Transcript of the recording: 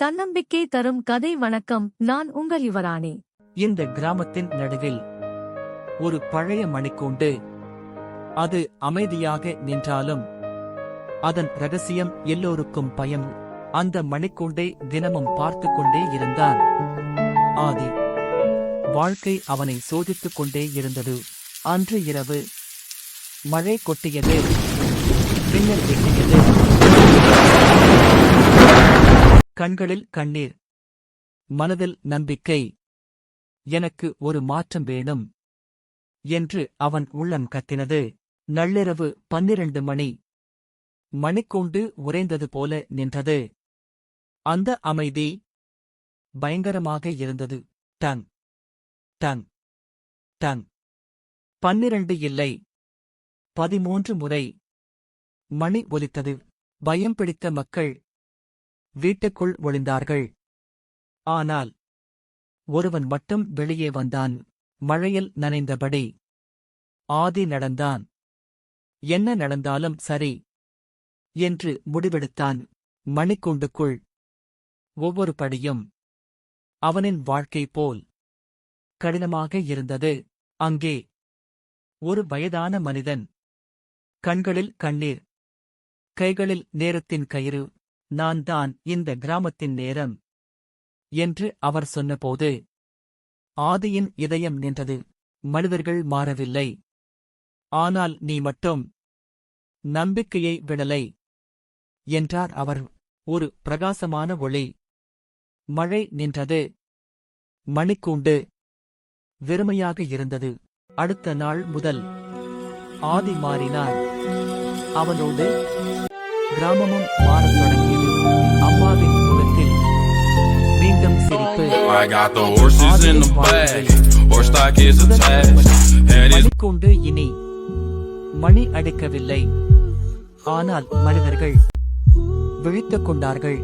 தன்னம்பிக்கை தரும் கதை. வணக்கம், நான் உங்கள் யுவராணி. இந்த கிராமத்தின் நடுவில் ஒரு பழைய மணிக்கூண்டு. அது அமைதியாக நின்றாலும் அதன் ரகசியம் எல்லோருக்கும் பயம். அந்த மணிக்கூண்டை தினமும் பார்த்துக் கொண்டே இருந்தான் ஆதி. வாழ்க்கை அவனை சோதித்துக் கொண்டே இருந்தது. அன்று இரவு மழை கொட்டியது, மின்னல் வெட்டியது. கண்களில் கண்ணீர், மனதில் நம்பிக்கை. எனக்கு ஒரு மாற்றம் வேணும் என்று அவன் உள்ளம் கத்தினது. நள்ளிரவு 12 மணி. மணிக்கூண்டு உறைந்தது போல நின்றது. அந்த அமைதி பயங்கரமாக இருந்தது. Tongue tongue tongue. 12 இல்லை, 13 முறை மணி ஒலித்தது. பயம் பிடித்த மக்கள் வீட்டுக்குள் ஒளிந்தார்கள். ஆனால் ஒருவன் மட்டும் வெளியே வந்தான், மழையில் நனைந்தபடி. ஆதி நடந்தான். என்ன நடந்தாலும் சரி என்று முடிவெடுத்தான். மணிக்கூண்டுக்குள் ஒவ்வொரு படியும் அவனின் வாழ்க்கை போல் கடினமாக இருந்தது. அங்கே ஒரு வயதான மனிதன், கண்களில் கண்ணீர், கைகளில் நேரத்தின் கயிறு. நான் தான் இந்த கிராமத்தின் நேரம் என்று அவர் சொன்னபோது ஆதியின் இதயம் நின்றது. மனிதர்கள் மாறவில்லை, ஆனால் நீ மட்டும் நம்பிக்கையை விடலை என்றார் அவர். ஒரு பிரகாசமான ஒளி. மழை நின்றது. மணிக்கூண்டு வெறுமையாக இருந்தது. அடுத்த நாள் முதல் ஆதி மாறினார். அவனோடு கிராமமும் மாறத் தொடங்கியது. அம்மாவின் முகத்தில் மீண்டும் சிரிப்பு. மணிக்கூண்டு இனி மணி அடிக்கவில்லை, ஆனால் மனிதர்கள் விழித்துக் கொண்டார்கள்.